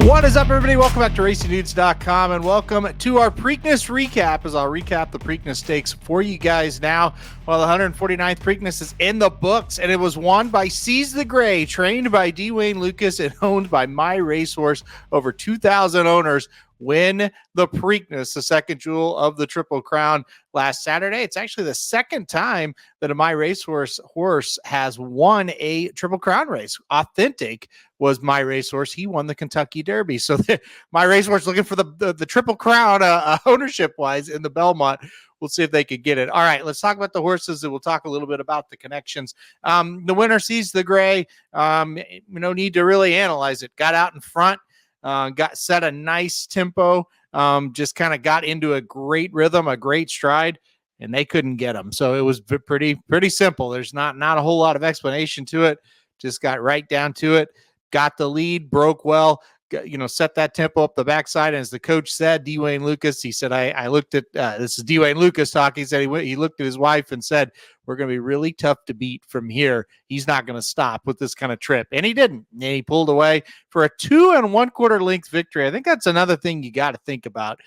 What is up, everybody? Welcome back to RacingDudes.com and welcome to our Preakness recap, as I'll recap the Preakness Stakes for you guys now. Well, the 149th Preakness is in the books, and it was won by Seize the Gray, trained by Dwayne Lucas and owned by My Racehorse. Over 2,000 owners win the Preakness, the second jewel of the Triple Crown last Saturday. It's actually the second time that a My Racehorse horse has won a Triple Crown race. Authentic was My Racehorse. He won the Kentucky Derby. So My Racehorse looking for the Triple Crown ownership-wise in the Belmont. We'll see if they could get it. All right, let's talk about the horses, and we'll talk a little bit about the connections. The winner, Seize the Gray. No need to really analyze it. Got out in front. Got set a nice tempo, just kind of got into a great rhythm, a great stride, and they couldn't get him. So it was pretty simple. There's not a whole lot of explanation to it. Just got right down to it. Got the lead, broke well, set that tempo up the backside. And as the coach said, Dwayne Lucas, he said, I looked at, this is Dwayne Lucas talking. He said he looked at his wife and said, we're going to be really tough to beat from here. He's not going to stop with this kind of trip. And he didn't. And he pulled away for a 2 1/4 length victory. I think that's another thing you got to think about.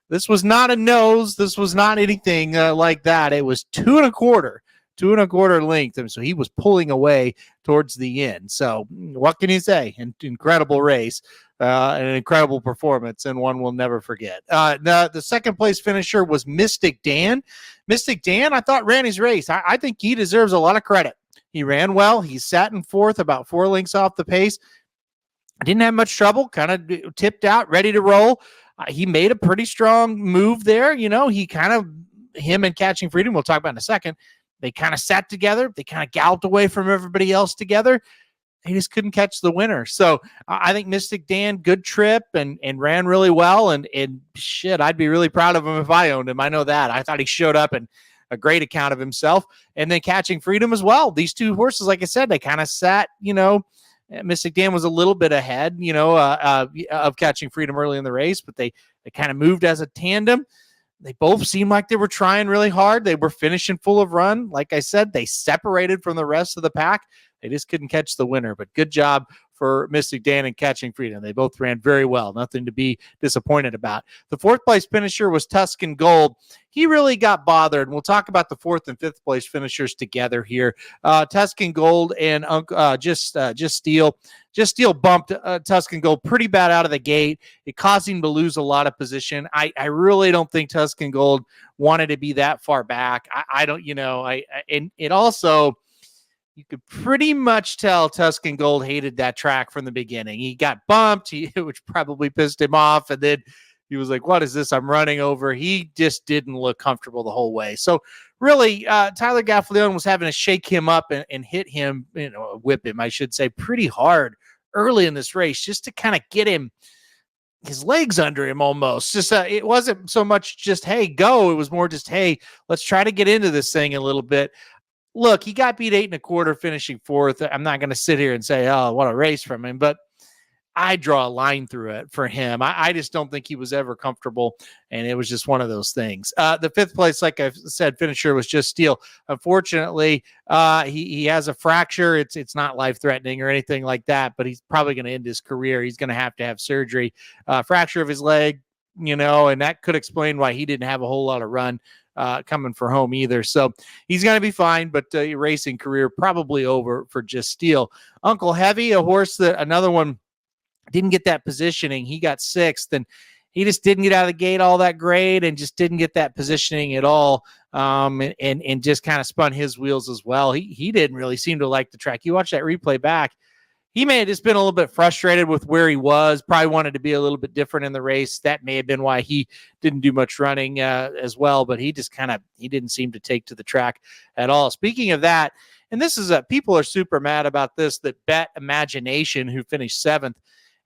This was not a nose. This was not anything like that. It was 2 1/4. 2 1/4 length. And so he was pulling away towards the end. So what can you say? An incredible race, an incredible performance, and one we'll never forget. The second place finisher was Mystic Dan. Mystic Dan, I thought, ran his race. I think he deserves a lot of credit. He ran well. He sat in fourth, about 4 lengths off the pace. Didn't have much trouble, kind of tipped out, ready to roll. He made a pretty strong move there. He kind of, him and Catching Freedom, we'll talk about in a second, they kind of sat together. They kind of galloped away from everybody else together. They just couldn't catch the winner. So I think Mystic Dan, good trip and ran really well. And shit, I'd be really proud of him if I owned him. I know that. I thought he showed up and a great account of himself. And then Catching Freedom as well. These two horses, like I said, they kind of sat, Mystic Dan was a little bit ahead, of Catching Freedom early in the race, but they kind of moved as a tandem. They both seemed like they were trying really hard. They were finishing full of run. Like I said, they separated from the rest of the pack. They just couldn't catch the winner, but good job for Mystic Dan and Catching Freedom. They both ran very well. Nothing to be disappointed about. The fourth place finisher was Tuscan Gold. He really got bothered. We'll talk about the fourth and fifth place finishers together here. Tuscan Gold and Just Steel. Just Steel bumped Tuscan Gold pretty bad out of the gate. It caused him to lose a lot of position. I really don't think Tuscan Gold wanted to be that far back. I don't, and it also, you could pretty much tell Tuscan Gold hated that track from the beginning. He got bumped, which probably pissed him off. And then he was like, what is this? I'm running over. He just didn't look comfortable the whole way. So really, Tyler Gaffalione was having to shake him up and hit him, whip him, I should say, pretty hard early in this race just to kind of get his legs under him almost. Just it wasn't so much just, hey, go. It was more just, hey, let's try to get into this thing a little bit. Look, he got beat 8 1/4, finishing fourth. I'm not going to sit here and say, oh, what a race from him, but I draw a line through it for him. I just don't think he was ever comfortable, and it was just one of those things. The fifth place, like I said, finisher was Just Steel. Unfortunately, he has a fracture. It's not life-threatening or anything like that, but he's probably going to end his career. He's going to have surgery. Fracture of his leg, and that could explain why he didn't have a whole lot of run coming for home either. So he's going to be fine, but racing career probably over for Just Steel. Uncle Heavy, a horse that another one didn't get that positioning. He got sixth, and he just didn't get out of the gate all that great and just didn't get that positioning at all, and just kind of spun his wheels as well. He didn't really seem to like the track. You watch that replay back, he may have just been a little bit frustrated with where he was, probably wanted to be a little bit different in the race. That may have been why he didn't do much running as well, but he just he didn't seem to take to the track at all. Speaking of that, and this is people are super mad about this, that Bet Imagination, who finished seventh,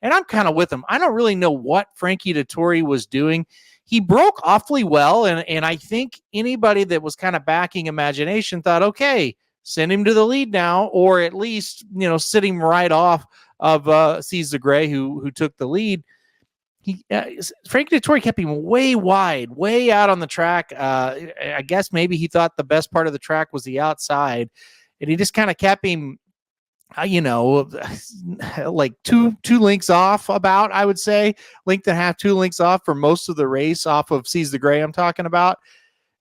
and I'm kind of with him. I don't really know what Frankie Dettori was doing. He broke awfully well, and I think anybody that was kind of backing Imagination thought, okay, send him to the lead now, or at least, sit him right off of Seize the Gray, who took the lead. Frankie Dettori kept him way wide, way out on the track. I guess maybe he thought the best part of the track was the outside, and he just kind of kept him like two links off about, I would say, length and a half, 2 links off for most of the race off of Seize the Gray I'm talking about.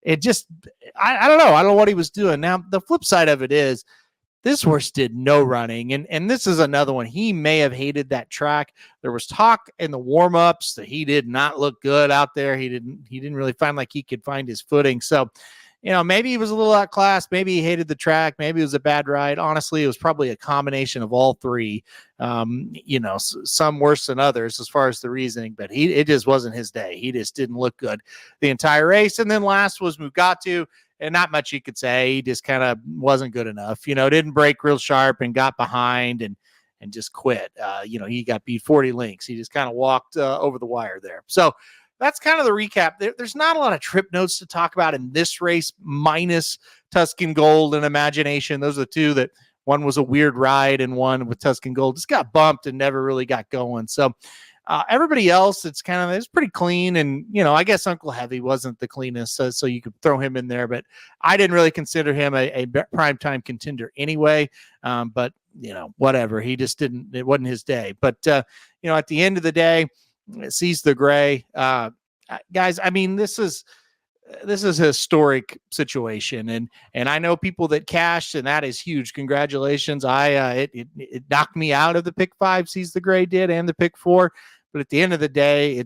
It just, I don't know. I don't know what he was doing. Now, the flip side of it is this horse did no running. And this is another one. He may have hated that track. There was talk in the warm-ups that he did not look good out there. He didn't really find like he could find his footing. So, maybe he was a little outclassed. Maybe he hated the track. Maybe it was a bad ride. Honestly, it was probably a combination of all three. Some worse than others as far as the reasoning, but it just wasn't his day. He just didn't look good the entire race. And then last was Mugatu, and not much you could say. He just kind of wasn't good enough. Didn't break real sharp and got behind and just quit. He got beat 40 lengths. He just kind of walked over the wire there. So that's kind of the recap. There's not a lot of trip notes to talk about in this race, minus Tuscan Gold and Imagination. Those are the two that one was a weird ride and one with Tuscan Gold just got bumped and never really got going. So everybody else, it's pretty clean. And, I guess Uncle Heavy wasn't the cleanest, so you could throw him in there. But I didn't really consider him a primetime contender anyway. But, whatever. He just didn't. It wasn't his day. But, at the end of the day, Seize the Gray. Guys, I mean, this is a historic situation, and I know people that cashed, and that is huge. Congratulations. It knocked me out of the pick 5, Seize the Gray did, and the pick 4. But at the end of the day,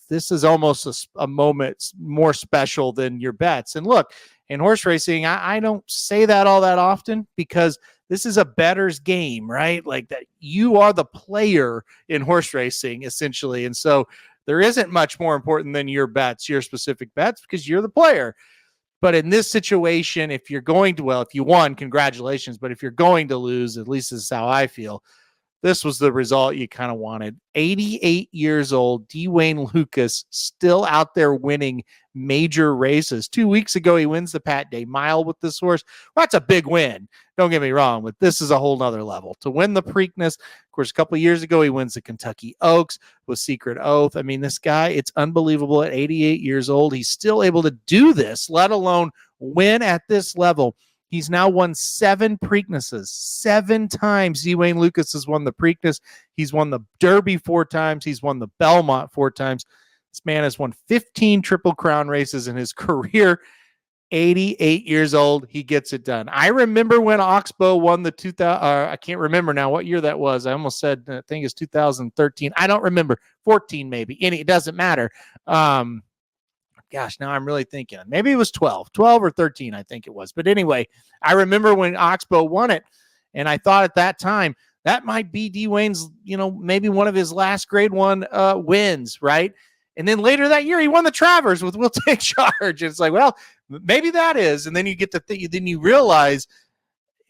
this is almost a moment more special than your bets. And look, in horse racing, I don't say that all that often because this is a bettor's game, right? Like that, you are the player in horse racing essentially. And so there isn't much more important than your bets, your specific bets, because you're the player. But in this situation, if you're going to, if you won, congratulations. But if you're going to lose, at least this is how I feel, this was the result you kind of wanted. 88 years old, Dwayne Lucas, still out there winning major races. 2 weeks ago, he wins the Pat Day Mile with this horse. Well, that's a big win. Don't get me wrong, but this is a whole nother level. To win the Preakness, of course, a couple of years ago, he wins the Kentucky Oaks with Secret Oath. I mean, this guy, it's unbelievable. At 88 years old, he's still able to do this, let alone win at this level. He's now won 7 Preaknesses. 7 times Dwayne Lucas has won the Preakness. He's won the Derby 4 times. He's won the Belmont 4 times. This man has won 15 Triple Crown races in his career. 88 years old, he gets it done. I remember when Oxbow won the 2000. I can't remember now what year that was. I almost said, I think it's 2013. I don't remember. 14 maybe. It doesn't matter. Gosh, now I'm really thinking. Maybe it was 12 or 13, I think it was. But anyway, I remember when Oxbow won it, and I thought at that time, that might be Dwayne's, maybe one of his last grade 1 wins, right? And then later that year, he won the Travers with Will Take Charge. It's like, well, maybe that is. And then you get to think, then you realize,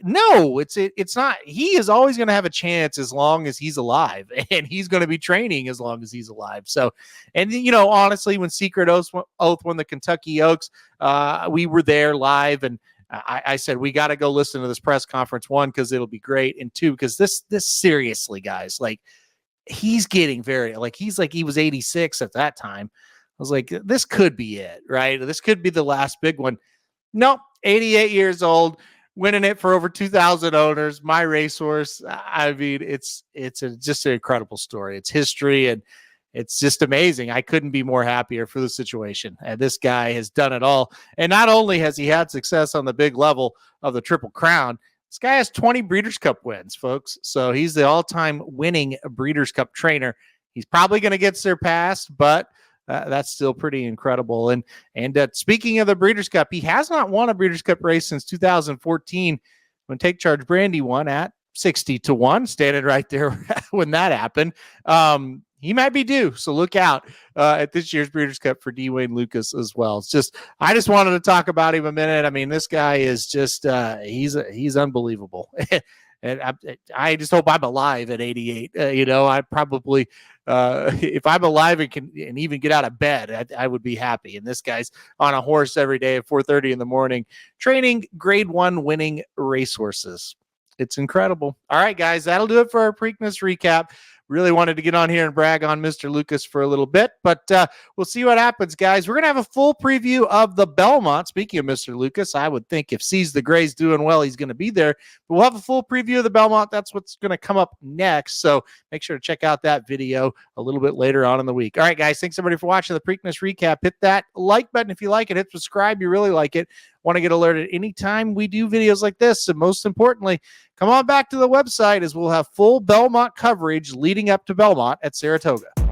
no, it's not. He is always going to have a chance as long as he's alive, and he's going to be training as long as he's alive. So, and honestly, when Secret Oath won the Kentucky Oaks, we were there live, and I said we got to go listen to this press conference. 1, because it'll be great, and 2, because this seriously, guys, like he's getting he was 86 at that time. I was like, this could be it, right? This could be the last big one. Nope, 88 years old. Winning it for over 2,000 owners, my racehorse. I mean, it's just an incredible story. It's history, and it's just amazing. I couldn't be more happier for the situation. And this guy has done it all. And not only has he had success on the big level of the Triple Crown, this guy has 20 Breeders' Cup wins, folks. So he's the all-time winning Breeders' Cup trainer. He's probably going to get surpassed, but that's still pretty incredible. And speaking of the Breeders' Cup, he has not won a Breeders' Cup race since 2014 when Take Charge Brandy won at 60-1, standing right there when that happened. He might be due, so look out at this year's Breeders' Cup for Dwayne Lucas as well. I just wanted to talk about him a minute. I mean, this guy is just he's unbelievable. And I just hope I'm alive at 88. I probably, if I'm alive and can even get out of bed, I would be happy. And this guy's on a horse every day at 4:30 in the morning, training grade 1 winning racehorses. It's incredible. All right, guys, that'll do it for our Preakness recap. really wanted to get on here and brag on Mr. Lucas for a little bit, but we'll see what happens, guys. We're going to have a full preview of the Belmont. Speaking of Mr. Lucas, I would think if Seize the Gray's doing well, he's going to be there. But we'll have a full preview of the Belmont. That's what's going to come up next. So make sure to check out that video a little bit later on in the week. All right, guys. Thanks, everybody, for watching the Preakness Recap. Hit that like button if you like it. Hit subscribe. You really like it. Want to get alerted anytime we do videos like this. And most importantly, come on back to the website as we'll have full Belmont coverage leading up to Belmont at Saratoga.